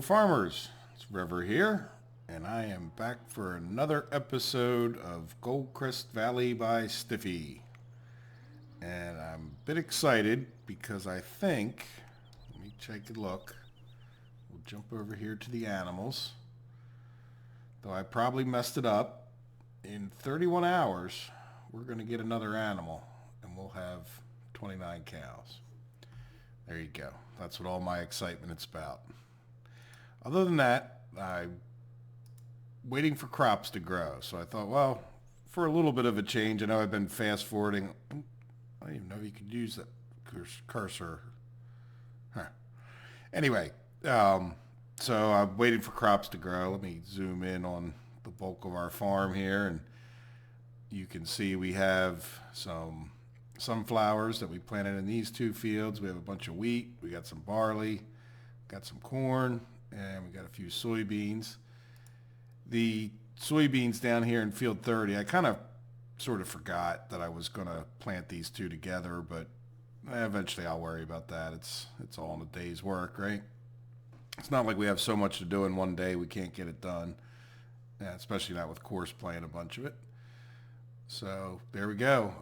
farmers, it's River here, and I am back for another episode of Goldcrest Valley by Stiffi. And I'm a bit excited because I think, let me take a look, we'll jump over here to the animals, though I probably messed it up. In 31 hours, we're going to get another animal, and we'll have 29 cows. There you go. That's what all my excitement is about. Other than that, I'm waiting for crops to grow. So I thought, well, for a little bit of a change, I know I've been fast forwarding. I don't even know if you could use that cursor. Huh. Anyway, so I'm waiting for crops to grow. Let me zoom in on the bulk of our farm here, and you can see we have some sunflowers that we planted in these two fields. We have a bunch of wheat. We got some barley, got some corn, and we got a few soybeans. The soybeans down here in field 30, I kind of sort of forgot that I was going to plant these two together, but eventually I'll worry about that. It's all in a day's work, right? It's not like we have so much to do in one day we can't get it done, especially not with course playing a bunch of it. So there we go.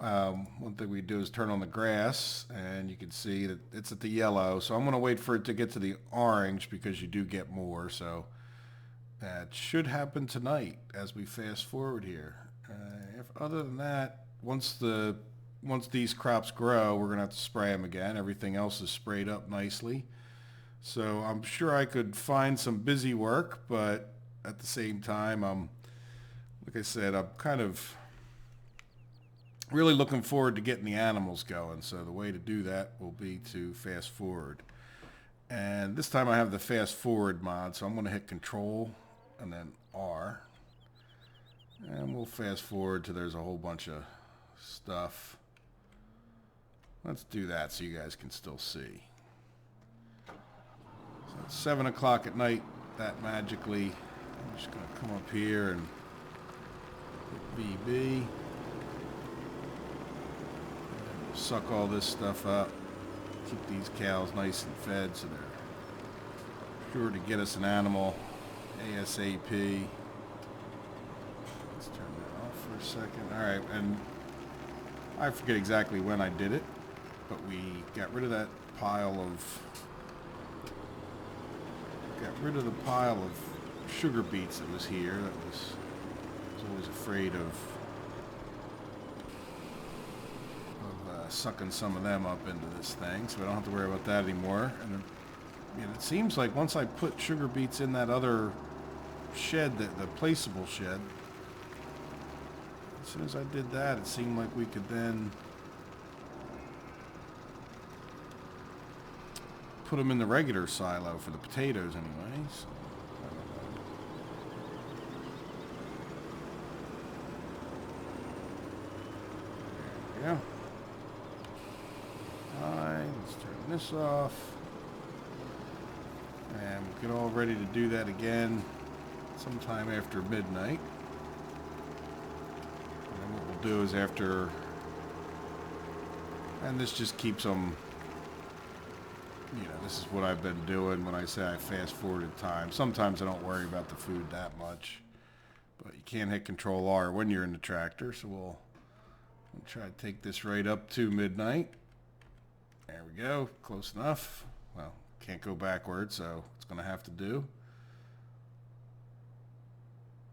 One thing we do is turn on the grass, and you can see that it's at the yellow. So I'm going to wait for it to get to the orange because you do get more. So that should happen tonight as we fast forward here. Other than that, once these crops grow, we're going to have to spray them again. Everything else is sprayed up nicely. So I'm sure I could find some busy work, but at the same time, like I said, I'm kind of really looking forward to getting the animals going. So the way to do that will be to fast forward. And this time I have the fast forward mod, so I'm going to hit Control and then R. And we'll fast forward to there's a whole bunch of stuff. Let's do that so you guys can still see. So it's 7 o'clock at night. That magically, I'm just going to come up here and hit VB. Suck all this stuff up, keep these cows nice and fed so they're sure to get us an animal ASAP. Let's turn that off for a second. Alright, and I forget exactly when I did it, but we got rid of that pile of sugar beets that was here. I was always afraid of sucking some of them up into this thing, so I don't have to worry about that anymore. And it seems like once I put sugar beets in that other shed, the placeable shed, as soon as I did that, it seemed like we could then put them in the regular silo for the potatoes anyway. So, there we go. Let's turn this off, and we'll get all ready to do that again sometime after midnight. And then what we'll do is and this just keeps them, this is what I've been doing when I say I fast forwarded time. Sometimes I don't worry about the food that much, but you can't hit Control R when you're in the tractor, so we'll try to take this right up to midnight. There we go, close enough. Well, can't go backwards, so it's going to have to do.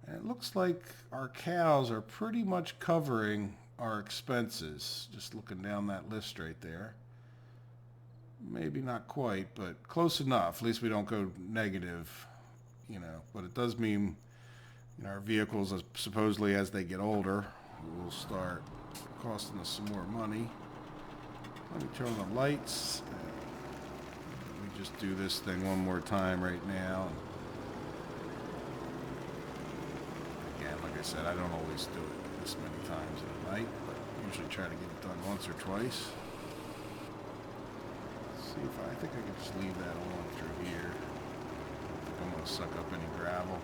And it looks like our cows are pretty much covering our expenses, just looking down that list right there. Maybe not quite, but close enough. At least we don't go negative, But it does mean our vehicles, supposedly as they get older, will start costing us some more money. Let me turn on the lights. Let me just do this thing one more time right now. Again, like I said, I don't always do it this many times in a night, but usually try to get it done once or twice. Let's see if I think I can just leave that on through here. I don't think I'm going to suck up any gravel.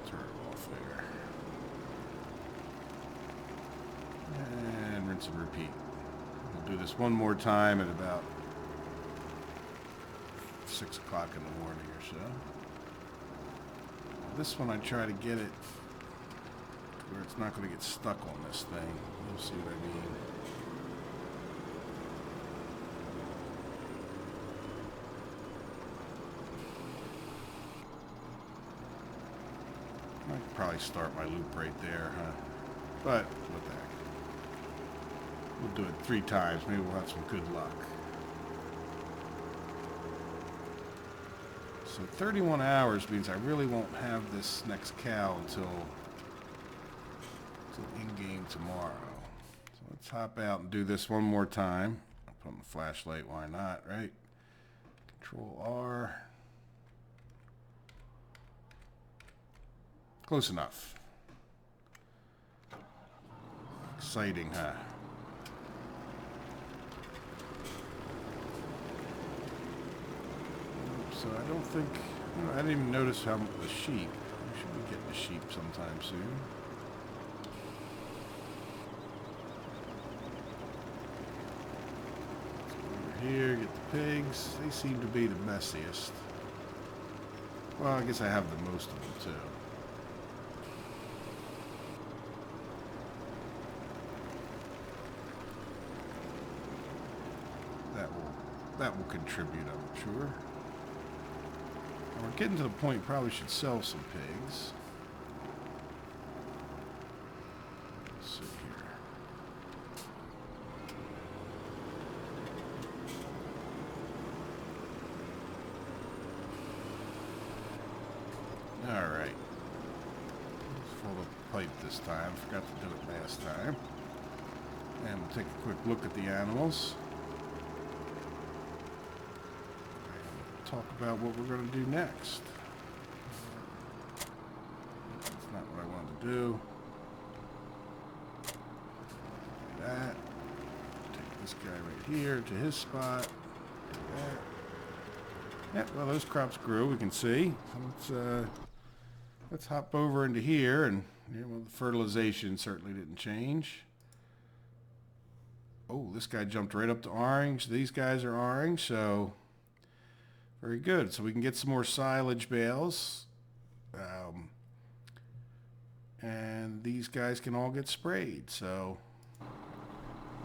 Turn it off there. And rinse and repeat. We'll do this one more time at about 6 o'clock in the morning or so. This one I try to get it where it's not going to get stuck on this thing. You'll see what I mean. I could probably start my loop right there, huh? But what the heck. We'll do it 3 times. Maybe we'll have some good luck. So 31 hours means I really won't have this next cow until in-game tomorrow. So let's hop out and do this one more time. I'll put on the flashlight, why not, right? Control R. Close enough. Exciting, huh? So I don't think, I didn't even notice how the sheep. We should be getting the sheep sometime soon. Let's go over here, get the pigs. They seem to be the messiest. Well, I guess I have the most of them too. That will contribute, I'm sure. We're getting to the point probably should sell some pigs. Let's see here. All right. Let's fill the pipe this time. Forgot to do it last time. And we'll take a quick look at the animals. Talk about what we're going to do next. That's not what I wanted to do. Do that. Take this guy right here to his spot. Do that. Yeah, well, those crops grew, we can see. Let's hop over into here, and well, the fertilization certainly didn't change. Oh, this guy jumped right up to orange. These guys are orange, so very good. So we can get some more silage bales. And these guys can all get sprayed. So, not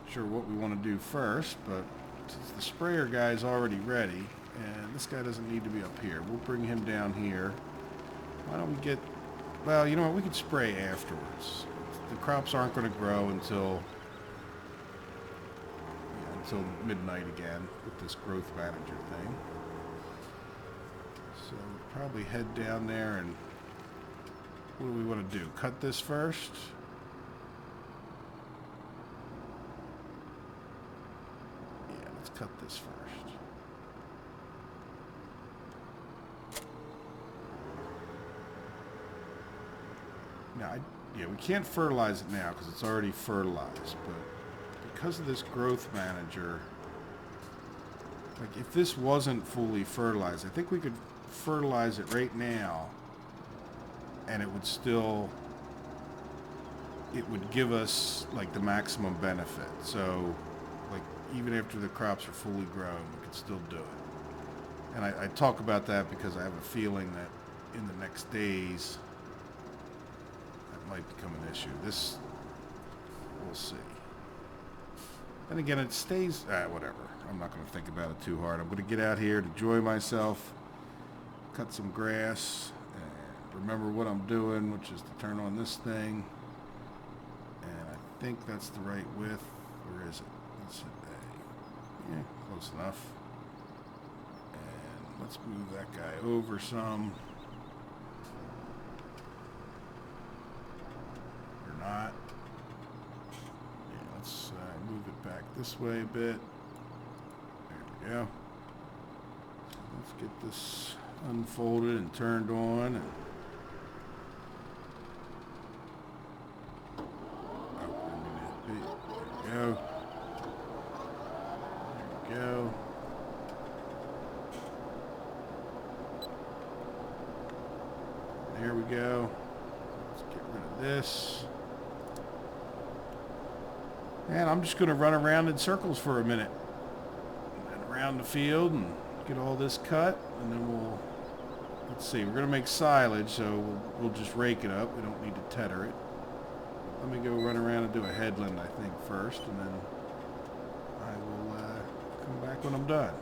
sure what we want to do first, but since the sprayer guy is already ready, and this guy doesn't need to be up here, we'll bring him down here. Why don't we get, well, you know what, we could spray afterwards. The crops aren't going to grow until midnight again with this growth manager thing. So we'll probably head down there, and what do we want to do? Cut this first? Yeah, let's cut this first. Now, yeah, we can't fertilize it now because it's already fertilized, but because of this growth manager, like if this wasn't fully fertilized, I think we could fertilize it right now and it would still, it would give us like the maximum benefit. So like even after the crops are fully grown, we could still do it. And I talk about that because I have a feeling that in the next days that might become an issue. This, we'll see. And again, it stays, whatever. I'm not going to think about it too hard. I'm going to get out here to enjoy myself, cut some grass, and remember what I'm doing, which is to turn on this thing. And I think that's the right width. Where is it? Let's hit A. Yeah, close enough. And let's move that guy over some. Or not. Yeah, let's move it back this way a bit. There we go. Let's get this unfolded and turned on. And there we go. There we go. There we go. Let's get rid of this. And I'm just going to run around in circles for a minute. And around the field and get all this cut. And then we'll, let's see, we're going to make silage, so we'll just rake it up. We don't need to tether it. Let me go run around and do a headland, I think, first. And then I will come back when I'm done.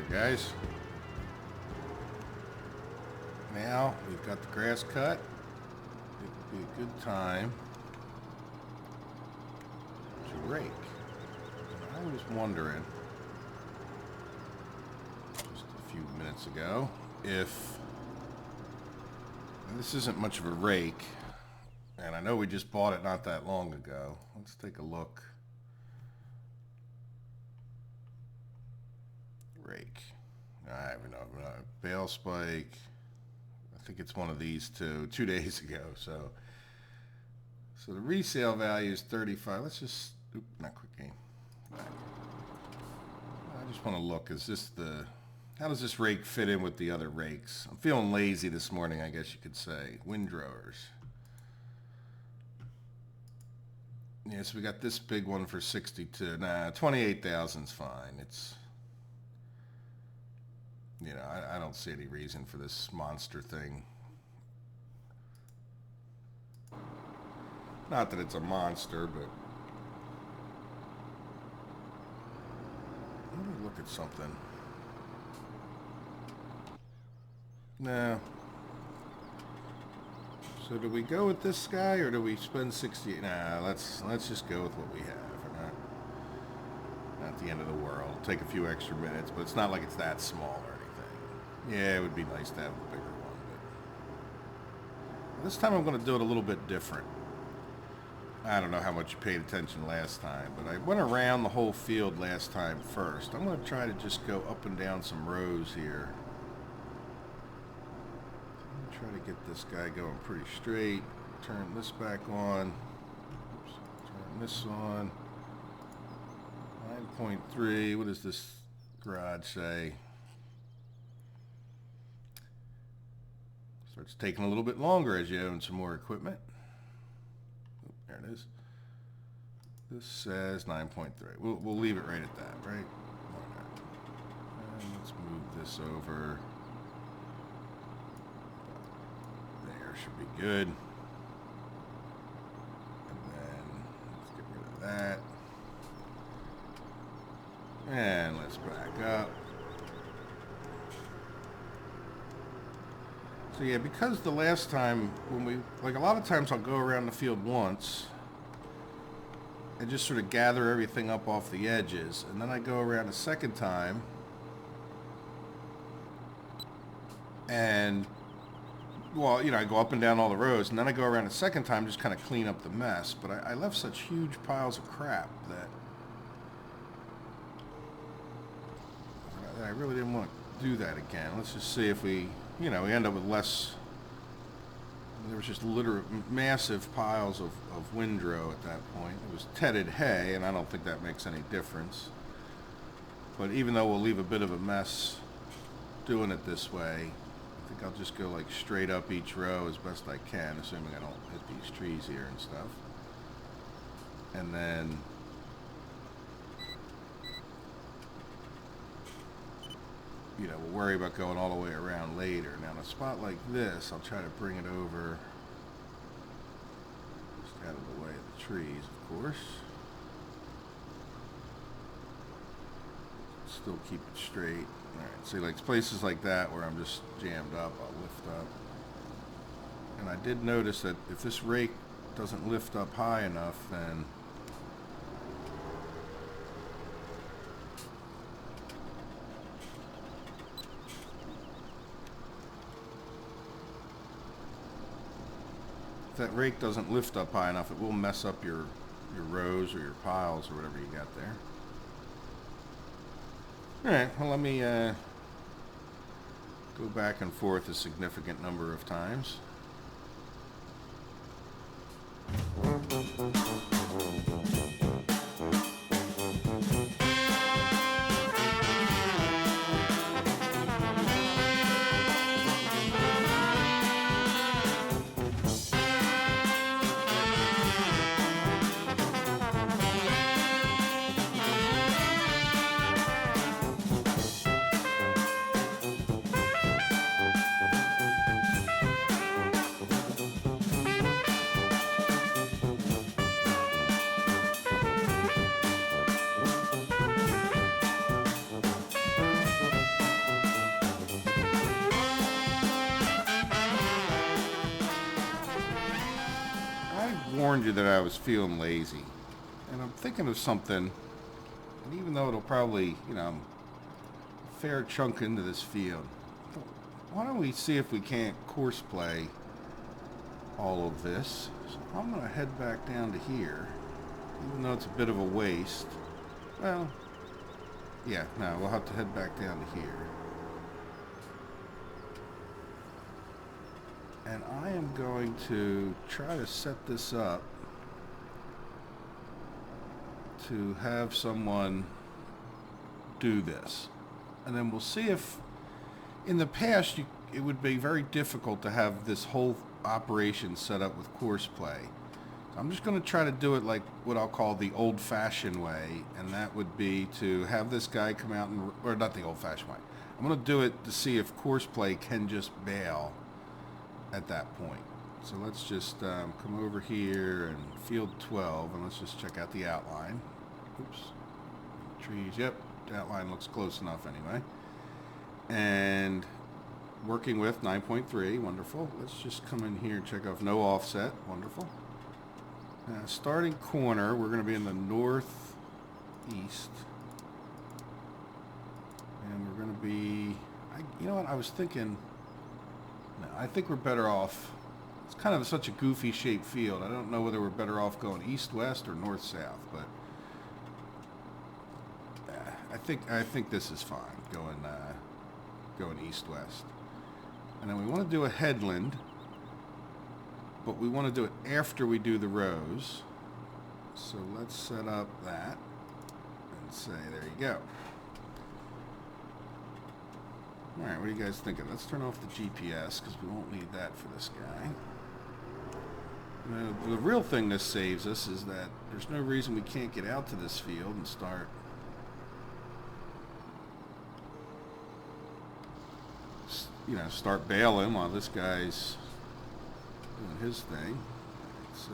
Guys, now we've got the grass cut. It would be a good time to rake. And I was wondering just a few minutes ago if, and this isn't much of a rake, and I know we just bought it not that long ago. Let's take a look. Rake. I have no bale spike. I think it's one of these 2 days ago. So the resale value is 35. Let's just, not quick game. I just want to look. Is this how does this rake fit in with the other rakes? I'm feeling lazy this morning, I guess you could say. Windrowers. Yeah, so we got this big one for 62. Nah, 28,000's fine. It's, you know, I don't see any reason for this monster thing. Not that it's a monster, but let me look at something. No. So do we go with this guy or do we spend 68? Nah, let's just go with what we have. Not the end of the world. Take a few extra minutes, but it's not like it's that small or anything. Yeah, it would be nice to have a bigger one, but this time I'm going to do it a little bit different. I don't know how much you paid attention last time, but I went around the whole field last time first. I'm going to try to just go up and down some rows here. Try to get this guy going pretty straight. Turn this back on. Oops, turn this on. 9.3. What does this garage say? Starts taking a little bit longer as you own some more equipment. Oh, there it is. This says 9.3. We'll leave it right at that, right? Why not? And let's move this over. There should be good. And then let's get rid of that. And let's back up. So yeah, because the last time when we, like a lot of times I'll go around the field once and just sort of gather everything up off the edges, and then I go around a second time and, well, you know, I go up and down all the rows, and then I go around a second time just kind of clean up the mess. But I left such huge piles of crap that I really didn't want to do that again. Let's just see if we, you know, we end up with less. There was just literal massive piles of windrow at that point. It was tedded hay, and I don't think that makes any difference. But even though we'll leave a bit of a mess doing it this way, I think I'll just go like straight up each row as best I can, assuming I don't hit these trees here and stuff. And then you know, we'll worry about going all the way around later. Now, in a spot like this, I'll try to bring it over just out of the way of the trees, of course. Still keep it straight. Alright, see, like places like that where I'm just jammed up, I'll lift up. And I did notice that if this rake doesn't lift up high enough, then if that rake doesn't lift up high enough, it will mess up your rows or your piles or whatever you got there. Alright, well, let me go back and forth a significant number of times. Warned you that I was feeling lazy, and I'm thinking of something, and even though it'll probably, you know, a fair chunk into this field, why don't we see if we can't course play all of this? So I'm going to head back down to here, even though it's a bit of a waste. Well, yeah, no, we'll have to head back down to here. And I am going to try to set this up to have someone do this. And then we'll see if, in the past, it would be very difficult to have this whole operation set up with course play. So I'm just going to try to do it like what I'll call the old-fashioned way, and that would be to have this guy come out and, or not the old-fashioned way. I'm going to do it to see if course play can just bail at that point. So let's just come over here and field 12, and let's just check out the outline. Oops. Trees, yep, the outline looks close enough anyway. And working with 9.3, wonderful. Let's just come in here and check off no offset, wonderful. Starting corner, we're going to be in the northeast. And we're going to be, you know what, I was thinking, no, I think we're better off. It's kind of such a goofy shaped field. I don't know whether we're better off going east-west or north-south, but I think this is fine, going east-west. And then we want to do a headland, but we want to do it after we do the rows. So let's set up that and Let's say, there you go. Alright, what are you guys thinking? Let's turn off the GPS, because we won't need that for this guy. The real thing this saves us is that there's no reason we can't get out to this field and start baling while this guy's doing his thing. So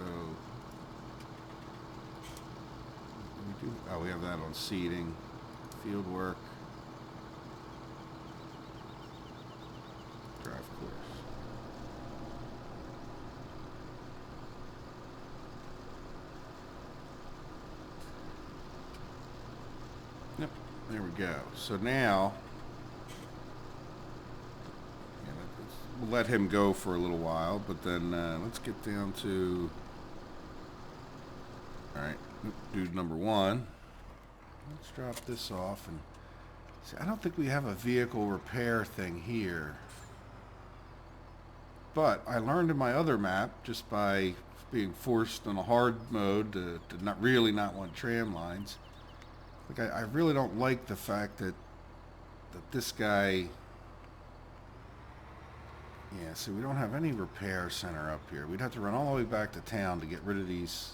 we have that on seeding, field work, drive course. Yep, there we go. So now we'll let him go for a little while, but then let's get down to, alright, dude number one. Let's drop this off. And see, I don't think we have a vehicle repair thing here, but I learned in my other map, just by being forced on a hard mode to not want tram lines, like I really don't like the fact that this guy. Yeah, see, we don't have any repair center up here. We'd have to run all the way back to town to get rid of these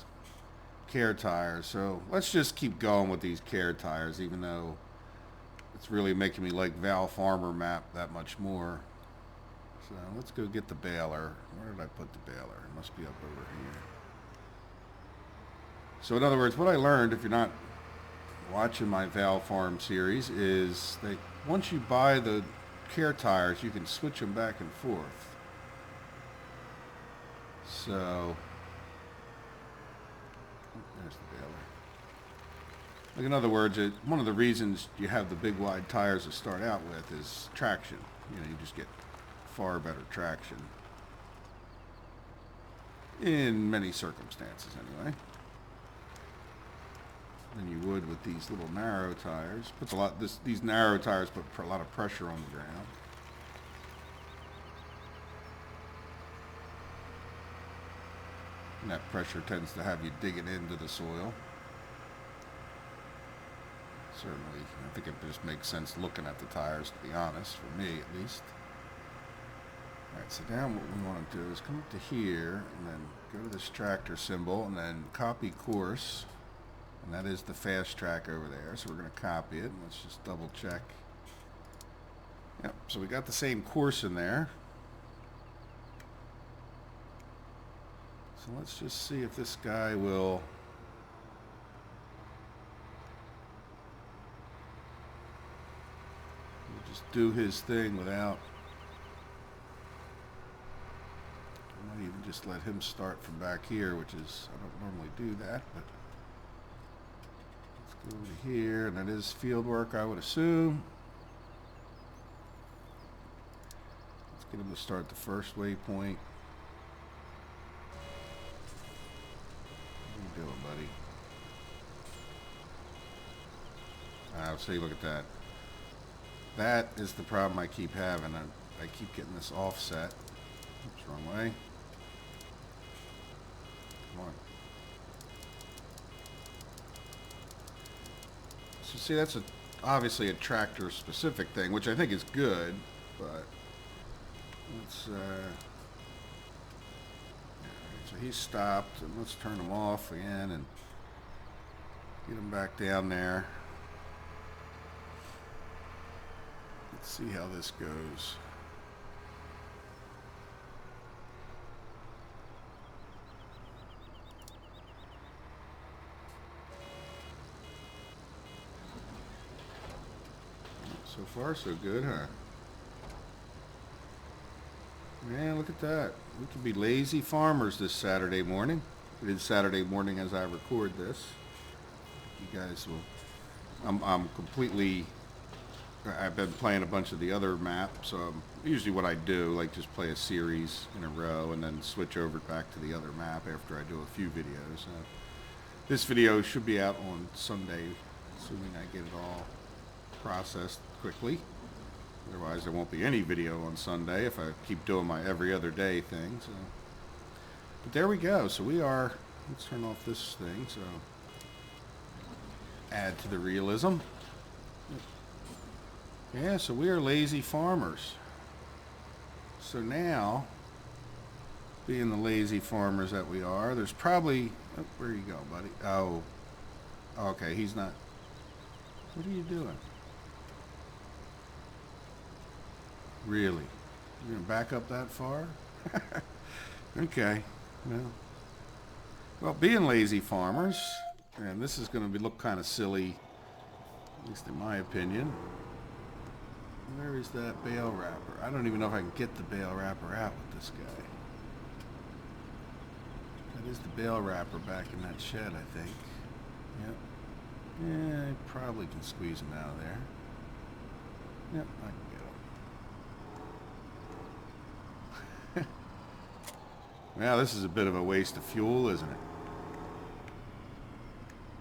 care tires. So let's just keep going with these care tires, even though it's really making me like Val Farmer map that much more. So let's go get the baler. Where did I put the baler? It must be up over here. So in other words, what I learned, if you're not watching my Val Farm series, is that once you buy the care tires, you can switch them back and forth. So there's the baler. Like, in other words, one of the reasons you have the big wide tires to start out with is traction. You just get far better traction in many circumstances anyway than you would with these little narrow tires. These narrow tires put a lot of pressure on the ground. And that pressure tends to have you digging into the soil. Certainly, I think it just makes sense looking at the tires, to be honest, for me at least. Alright, so now what we want to do is come up to here, and then go to this tractor symbol, and then copy course. And that is the fast track over there, so we're going to copy it. Let's just double check. Yep, so we got the same course in there. So let's just see if this guy will just do his thing without. I might even just let him start from back here, which is, I don't normally do that, but over here, and that is field work, I would assume. Let's get him to start the first waypoint. What are you doing, buddy? See, look at that. That is the problem I keep having. I keep getting this offset. Oops, wrong way. Come on. So see, that's obviously a tractor specific thing, which I think is good, but let's so he's stopped, and let's turn him off again and get him back down there. Let's see how this goes. So far, so good, huh? Man, look at that. We could be lazy farmers this Saturday morning. It is Saturday morning as I record this. You guys will... I'm completely... I've been playing a bunch of the other maps. Usually what I do, like just play a series in a row and then switch over back to the other map after I do a few videos. This video should be out on Sunday, assuming I get it all processed quickly. Otherwise there won't be any video on Sunday if I keep doing my every other day thing. So, but there we go. So we are, let's turn off this thing. So add to the realism. Yeah, so we are lazy farmers. So now, being the lazy farmers that we are, there's probably... Oh, where you go, buddy? Oh, okay, he's not... What are you doing? Really? You're gonna back up that far? Okay, well, being lazy farmers, and this is gonna look kind of silly, at least in my opinion. Where is that bale wrapper? I don't even know if I can get the bale wrapper out with this guy. That is the bale wrapper back in that shed, I think. Yep. Yeah, I probably can squeeze him out of there. Yep, I can get him. Well, this is a bit of a waste of fuel, isn't it?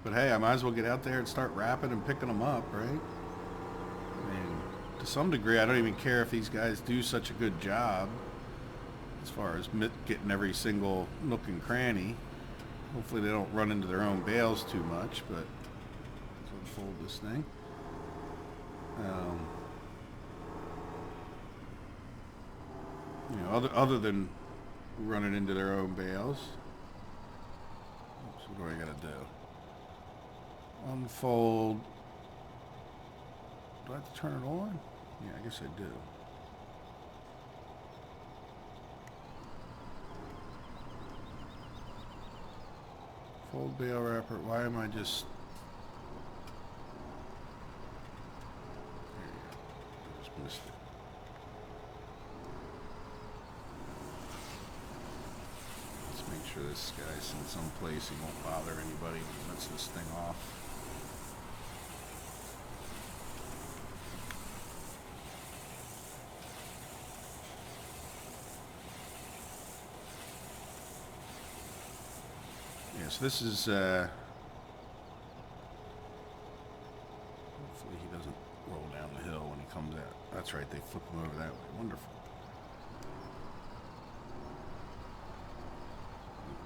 But hey, I might as well get out there and start wrapping and picking them up, right? I mean, to some degree, I don't even care if these guys do such a good job as far as getting every single nook and cranny. Hopefully they don't run into their own bales too much, but let's unfold this thing. You know, other than running into their own bales. Oops, what do I gotta do? Unfold. Do I have to turn it on? Yeah, I guess I do. Fold bale wrapper. Why am I just... There you go. I just missed it. Let's make sure this guy's in some place he won't bother anybody when he lets this thing off. Yes, this is, hopefully he doesn't roll down the hill when he comes out. That's right, they flip him over that way. Wonderful.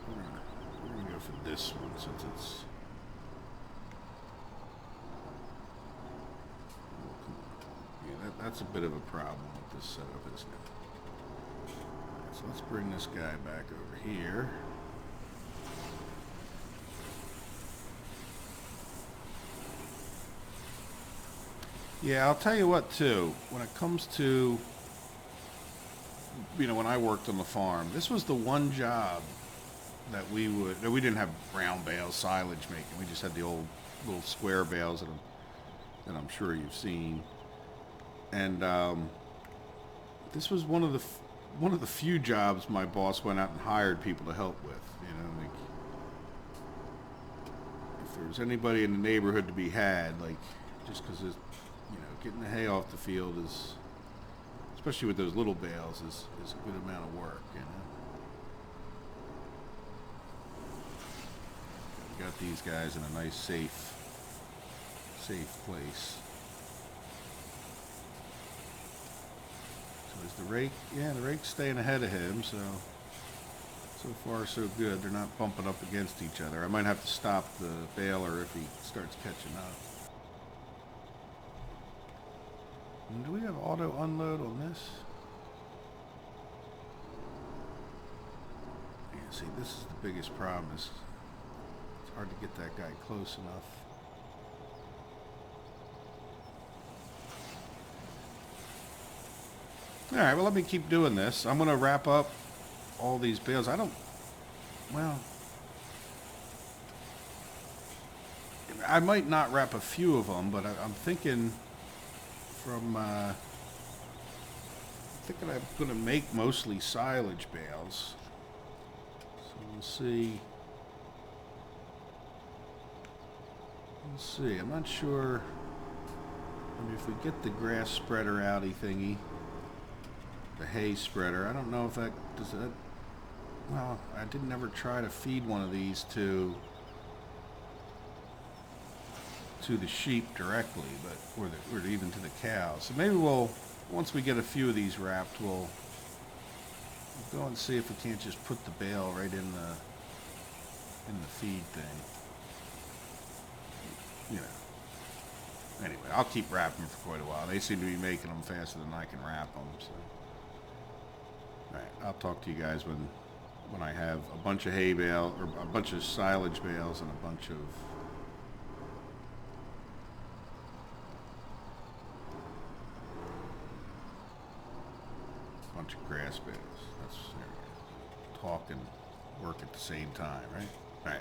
We're gonna go for this one since it's... Oh, come on. Yeah, that's a bit of a problem with this setup, isn't it? Alright, so let's bring this guy back over here. Yeah, I'll tell you what, too. When it comes to, you know, when I worked on the farm, this was the one job that we didn't have round bales, silage making. We just had the old little square bales that I'm sure you've seen. And this was one of the few jobs my boss went out and hired people to help with. You know, like if there was anybody in the neighborhood to be had, like just because it's, you know, getting the hay off the field is, especially with those little bales, is a good amount of work, you know. We got these guys in a nice, safe place. So is the rake? Yeah, the rake's staying ahead of him, so far so good. They're not bumping up against each other. I might have to stop the baler if he starts catching up. And do we have auto unload on this? Yeah, see, this is the biggest problem. It's hard to get that guy close enough. Alright, well, let me keep doing this. I'm going to wrap up all these bales. I might not wrap a few of them, but I'm thinking... I'm going to make mostly silage bales. So we'll see. I'm not sure. I mean, if we get the grass spreader outy thingy, the hay spreader, I don't know if that does that. Well, I didn't ever try to feed one of these to the sheep directly, but or even to the cows. So maybe once we get a few of these wrapped, we'll go and see if we can't just put the bale right in the feed thing. you know. Anyway, I'll keep wrapping for quite a while. They seem to be making them faster than I can wrap them. So, all right, I'll talk to you guys when I have a bunch of hay bale or a bunch of silage bales and a bunch of grass bales. That's there we go. Talk and work at the same time, right? All right.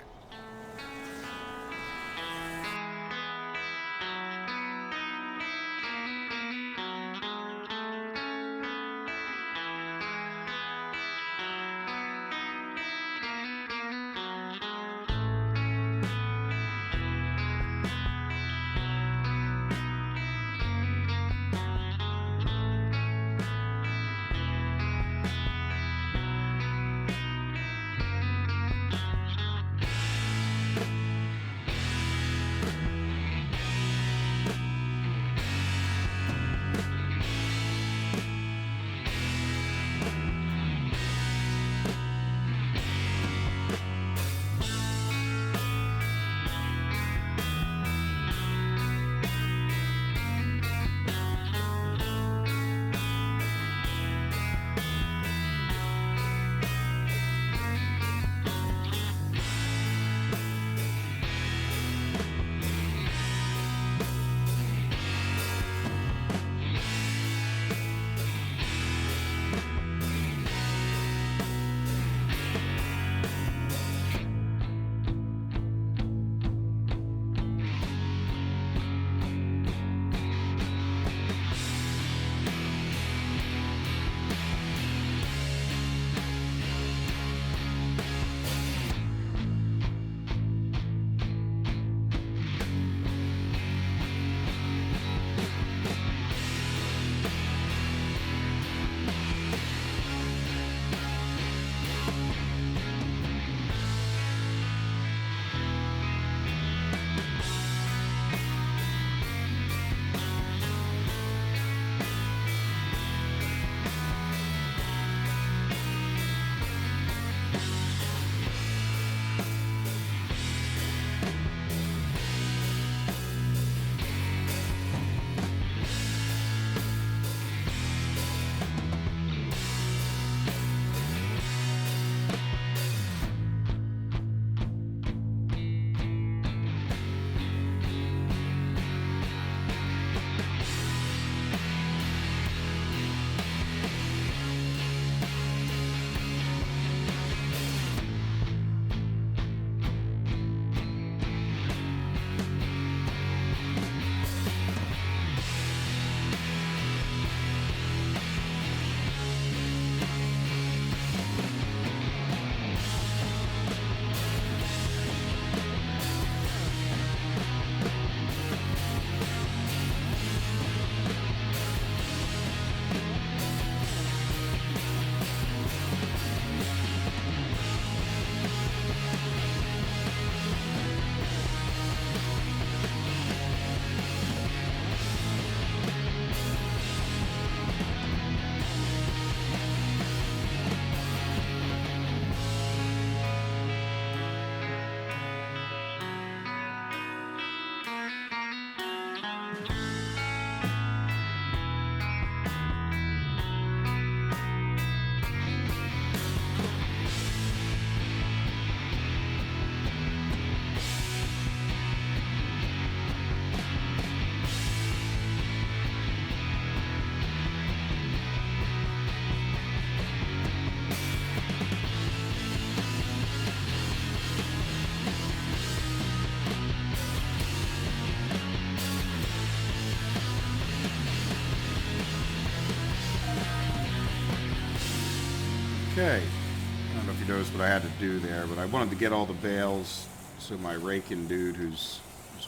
Okay. I don't know if you noticed what I had to do there, but I wanted to get all the bales so my raking dude who's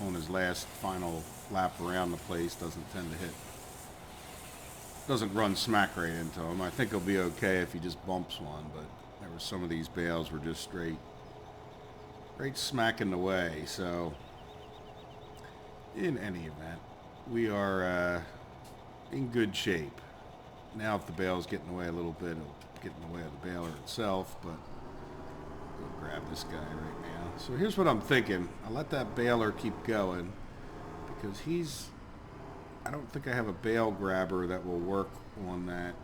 on his last final lap around the place doesn't run smack right into him. I think he'll be okay if he just bumps one, but there were some of these bales were just straight smack in the way. So in any event, we are in good shape. Now if the bales get in the way a little bit, it'll get in the way of the baler itself, but we'll grab this guy right now. So here's what I'm thinking. I'll let that baler keep going, because I don't think I have a bale grabber that will work on that.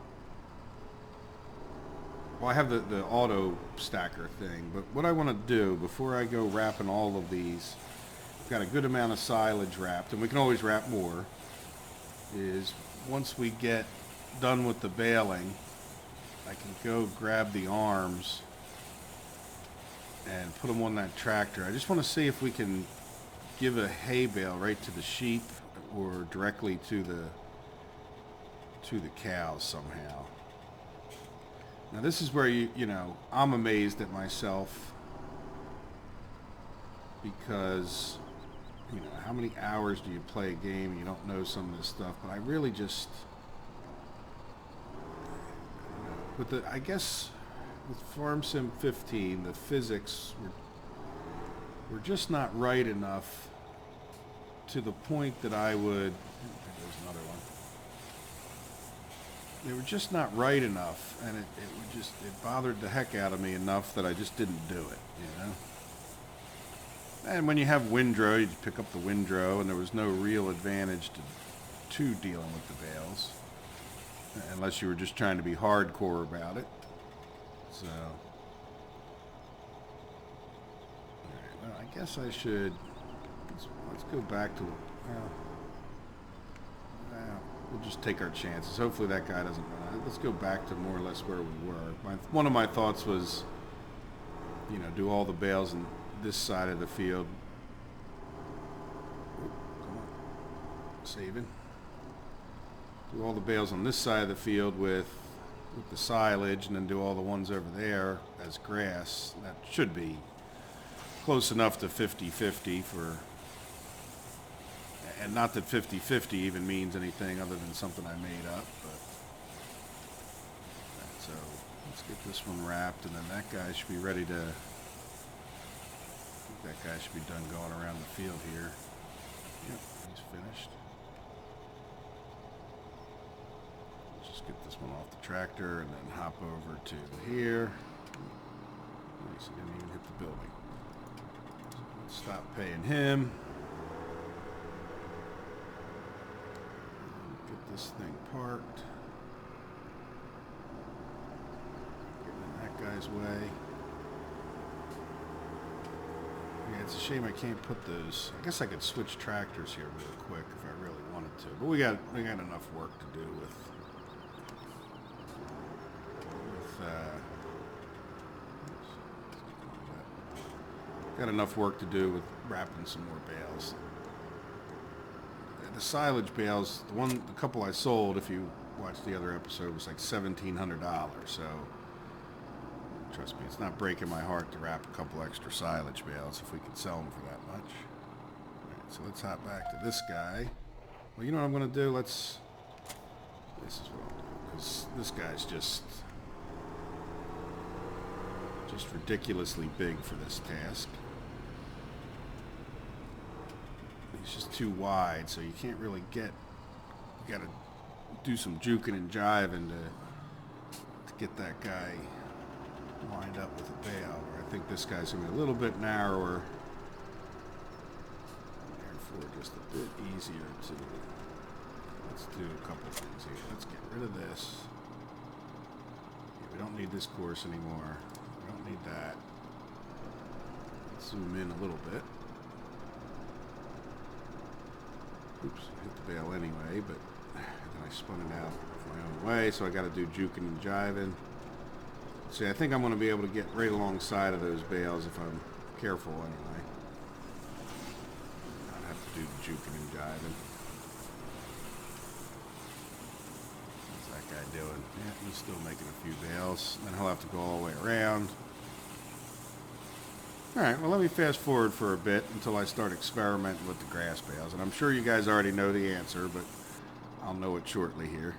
Well, I have the auto stacker thing, but what I want to do before I go wrapping all of these, I've got a good amount of silage wrapped, and we can always wrap more, is once we get done with the baling, I can go grab the arms and put them on that tractor. I just want to see if we can give a hay bale right to the sheep or directly to the cows somehow. Now this is where I'm amazed at myself, because how many hours do you play a game and you don't know some of this stuff? But I really just I guess with Farm Sim 15, the physics were just not right enough to the point that I would. There's another one. They were just not right enough, and it bothered the heck out of me enough that I just didn't do it, And when you have windrow, you just pick up the windrow, and there was no real advantage to dealing with the bales, unless you were just trying to be hardcore about it. So, alright, well, I guess I should, let's go back to, we'll just take our chances. Hopefully that guy doesn't run out. Let's go back to more or less where we were. One of my thoughts was, do all the bales in this side of the field. Oh, come on. Saving. Do all the bales on this side of the field with the silage, and then do all the ones over there as grass. That should be close enough to 50-50 for, and not that 50-50 even means anything other than something I made up, but so let's get this one wrapped, and then that guy should be ready to, I think that guy should be done going around the field here. Yep, he's finished. Get this one off the tractor and then hop over to here. Nice, he didn't even hit the building. So let's stop paying him. Get this thing parked. Get in that guy's way. Yeah, it's a shame I can't put those. I guess I could switch tractors here real quick if I really wanted to. But we got enough work to do with got enough work to do with wrapping some more bales. The silage bales, the couple I sold, if you watched the other episode, was like $1,700. So trust me, it's not breaking my heart to wrap a couple extra silage bales if we could sell them for that much. All right, so let's hop back to this guy. Well, you know what I'm going to do? This is what I'll do, because this guy's just ridiculously big for this task. He's just too wide, so you can't really get. You got to do some juking and jiving to get that guy lined up with a bale. I think this guy's gonna be a little bit narrower, therefore just a bit easier to. Let's do a couple things here. Let's get rid of this. Yeah, we don't need this course anymore. We don't need that. Let's zoom in a little bit. Oops, I hit the bale anyway, but then I spun it out my own way, so I got to do juking and jiving. See, I think I'm going to be able to get right alongside of those bales if I'm careful anyway. I'd have to do the juking and jiving. What's that guy doing? Yeah, he's still making a few bales. Then he'll have to go all the way around. Alright, well let me fast forward for a bit until I start experimenting with the grass bales. And I'm sure you guys already know the answer, but I'll know it shortly here.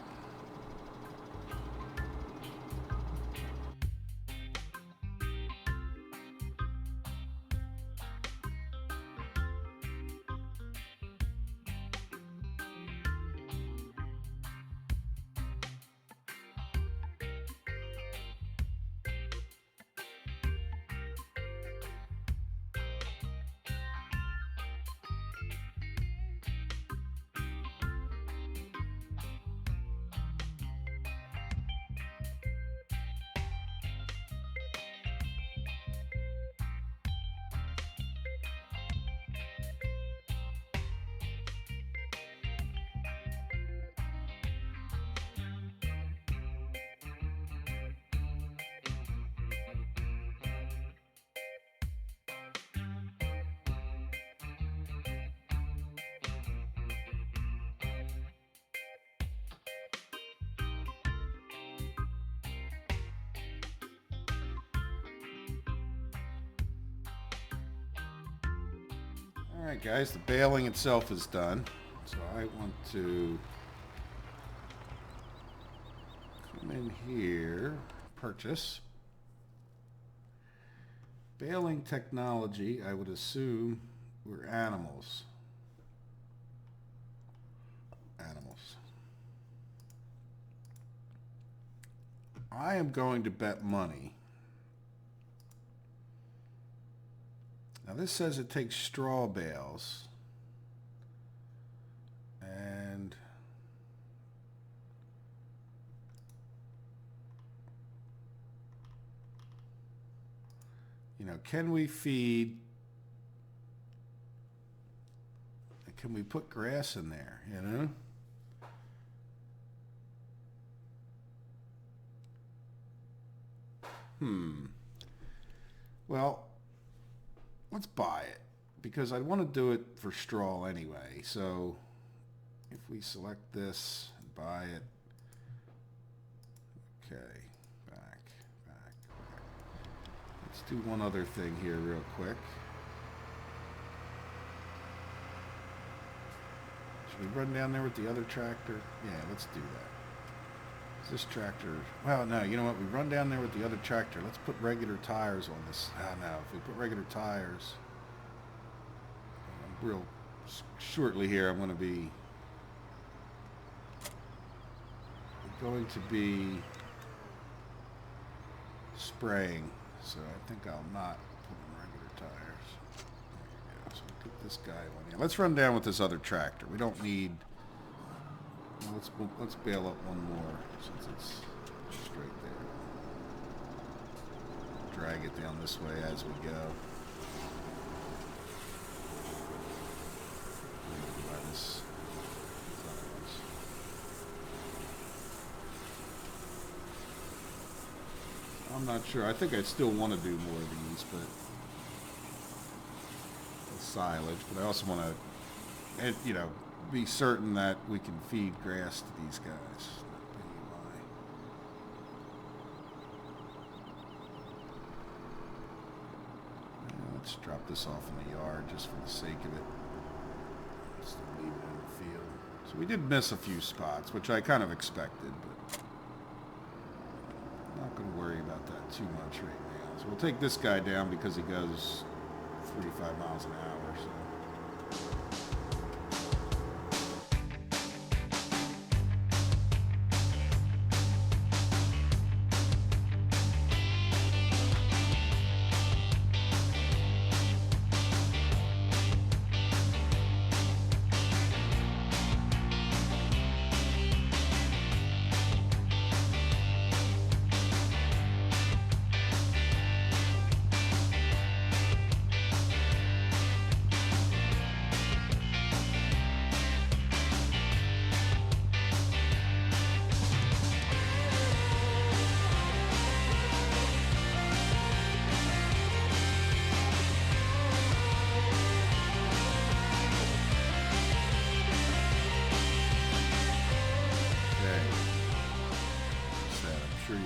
Alright guys, the baling itself is done. So I want to come in here, purchase. Baling technology, I would assume we're animals. I am going to bet money. Now this says it takes straw bales. And you know, can we put grass in there, you know? Well, let's buy it because I want to do it for straw anyway. So if we select this and buy it, okay, back. Let's do one other thing here real quick. Should we run down there with the other tractor? Yeah, let's do that. This tractor, well, no, you know what? We run down there with the other tractor. Let's put regular tires on this. No, if we put regular tires, real shortly here, I'm going to be spraying. So I think I'll not put in regular tires. There you go. So we'll get this guy on here. Let's run down with this other tractor. We don't need. Let's bail up one more since it's straight there. Drag it down this way as we go. I'm not sure. I think I still want to do more of these, but silage. But I also want to, you know, be certain that we can feed grass to these guys. Let's drop this off in the yard just for the sake of it. Just leave it in the field. So we did miss a few spots, which I kind of expected, but I'm not going to worry about that too much right now. So we'll take this guy down because he goes 45 miles an hour. So.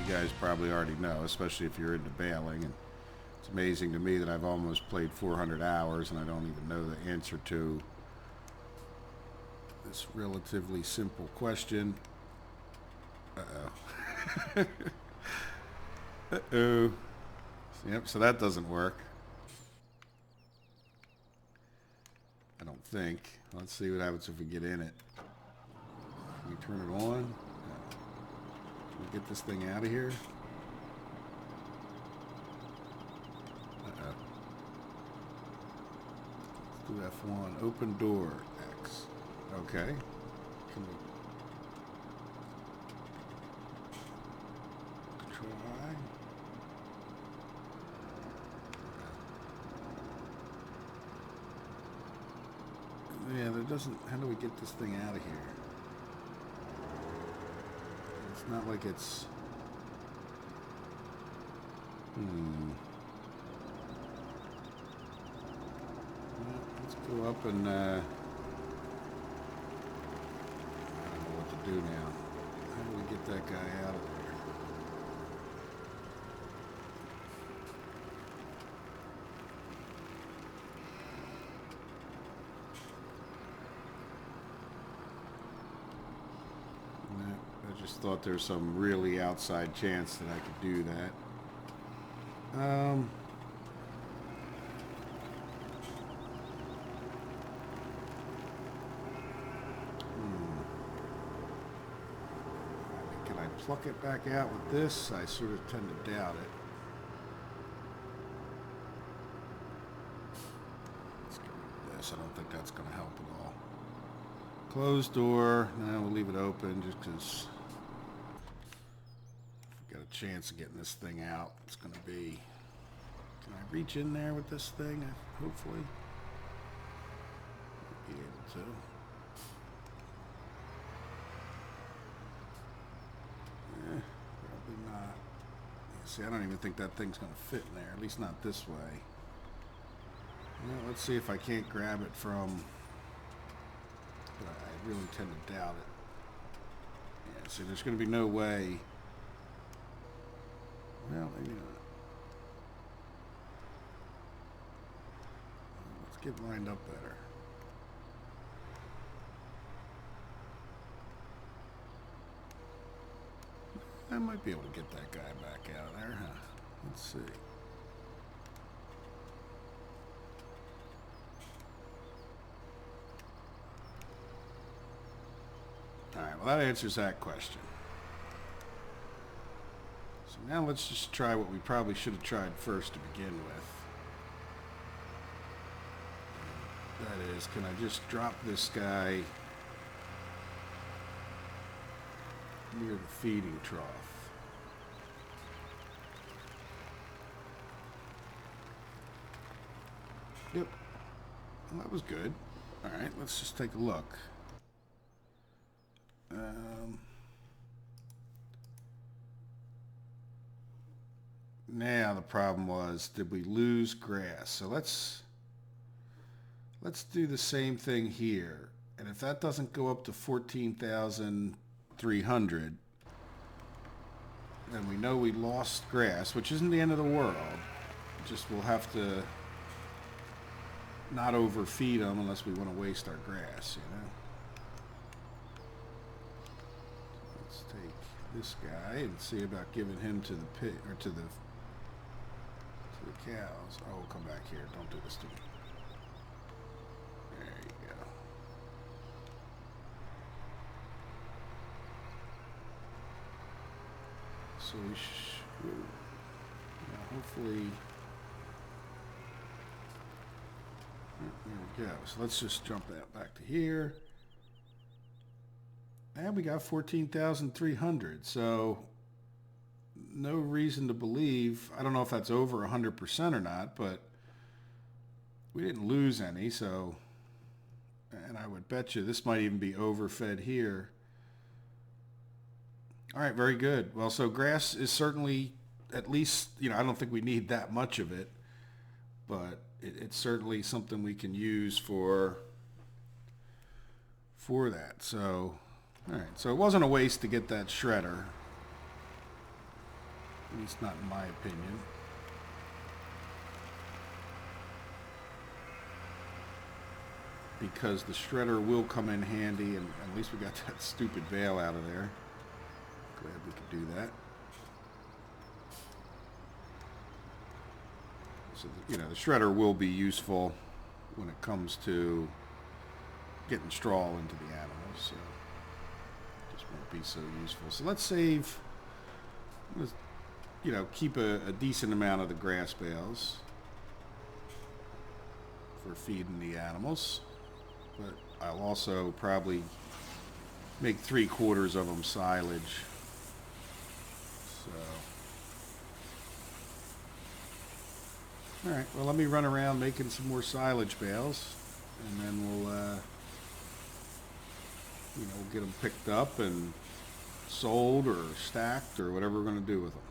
Guys probably already know, especially if you're into baling, and it's amazing to me that I've almost played 400 hours and I don't even know the answer to this relatively simple question. Uh-oh. Yep, so that doesn't work. I don't think. Let's see what happens if we get in it. Can we turn it on? Get this thing out of here. Uh-oh. Let's do F1. Open door. X. Okay. Can we try? Yeah, there doesn't. How do we get this thing out of here? It's not like it's... Well, let's go up and... I don't know what to do now. How do we get that guy out of there? just thought there's some really outside chance that I could do that. Can I pluck it back out with this? I sort of tend to doubt it. Let's get rid of this. I don't think that's going to help at all. Closed door. No, we'll leave it open just because if we got a chance of getting this thing out, it's going to be... Can I reach in there with this thing? Hopefully. Be able to. Probably not. See, I don't even think that thing's going to fit in there, at least not this way. Well, let's see if I can't grab it from... But I really tend to doubt it. Yeah, see, there's going to be no way... Well, maybe not. Let's get lined up better. I might be able to get that guy back out of there, huh? Let's see. Alright, well that answers that question. So now let's just try what we probably should have tried first to begin with. That is, can I just drop this guy near the feeding trough? Yep. Well, that was good. Alright, let's just take a look. Now the problem was, did we lose grass? So let's do the same thing here. And if that doesn't go up to 14,300, then we know we lost grass, which isn't the end of the world. Just we'll have to not overfeed them unless we want to waste our grass, you know. Let's take this guy and see about giving him to the pig or to the cows. Oh, come back here. Don't do this to me. There you go. So we should, hopefully, there we go. So let's just jump that back to here. And we got 14,300. So no reason to believe, I don't know if that's over 100% or not, but we didn't lose any. So, and I would bet you this might even be overfed here. All right, very good. Well, so grass is certainly, at least, I don't think we need that much of it, but it's certainly something we can use for that. So, all right, so it wasn't a waste to get that shredder, at least not in my opinion. Because the shredder will come in handy, and at least we got that stupid bale out of there. Glad we could do that. So, the shredder will be useful when it comes to getting straw into the animals. So, it just won't be so useful. So let's save, let's, keep a decent amount of the grass bales for feeding the animals. But I'll also probably make 3/4 of them silage. So, all right. Well, let me run around making some more silage bales, and then we'll get them picked up and sold or stacked or whatever we're going to do with them.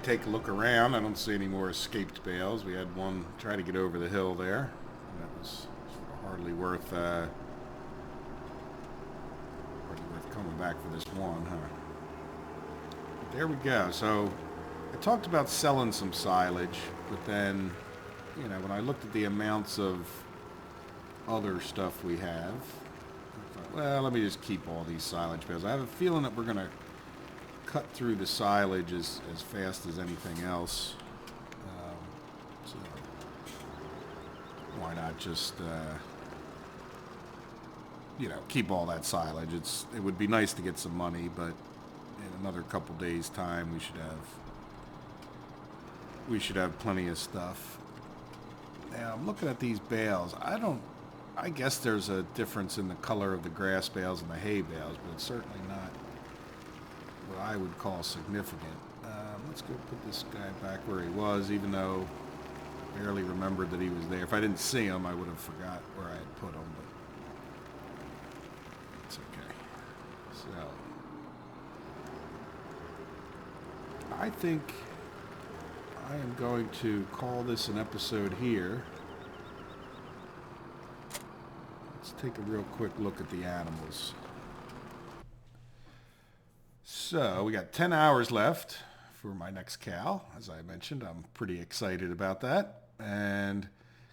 Take a look around. I don't see any more escaped bales. We had one try to get over the hill there. And that was hardly worth coming back for this one, huh? But there we go. So I talked about selling some silage, but then, you know, when I looked at the amounts of other stuff we have, I thought, well, let me just keep all these silage bales. I have a feeling that we're going to cut through the silage as fast as anything else. So why not just, you know, keep all that silage? It would be nice to get some money, but in another couple days' time, we should have plenty of stuff. Now, I'm looking at these bales. I guess there's a difference in the color of the grass bales and the hay bales, but it's certainly not what I would call significant. Let's go put this guy back where he was, even though I barely remembered that he was there. If I didn't see him, I would have forgot where I had put him, but it's okay. So, I think I am going to call this an episode here. Let's take a real quick look at the animals. So we got 10 hours left for my next cow. As I mentioned, I'm pretty excited about that. And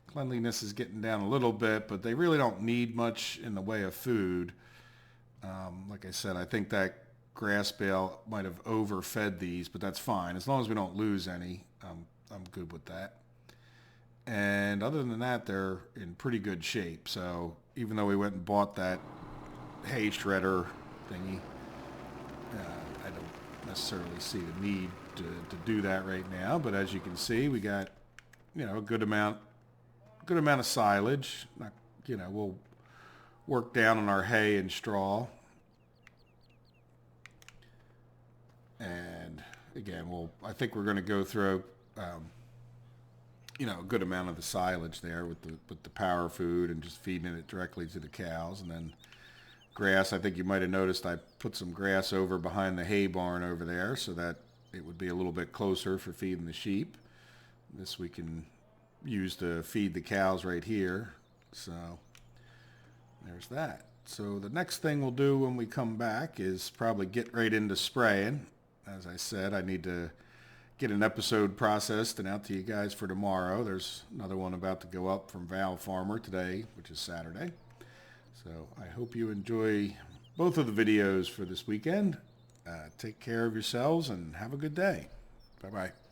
cleanliness is getting down a little bit, but they really don't need much in the way of food. Like I said, I think that grass bale might have overfed these, but that's fine. As long as we don't lose any, I'm good with that. And other than that, they're in pretty good shape. So even though we went and bought that hay shredder thingy, I don't necessarily see the need to do that right now. But as you can see, we got, a good amount of silage. We'll work down on our hay and straw. And again, I think we're going to go through, a good amount of the silage there with the power food and just feeding it directly to the cows. And then grass, I think you might have noticed I put some grass over behind the hay barn over there so that it would be a little bit closer for feeding the sheep. This we can use to feed the cows right here. So there's that. So the next thing we'll do when we come back is probably get right into spraying. As I said, I need to get an episode processed and out to you guys for tomorrow. There's another one about to go up from Val Farmer today, which is Saturday. So I hope you enjoy both of the videos for this weekend. Take care of yourselves and have a good day. Bye-bye.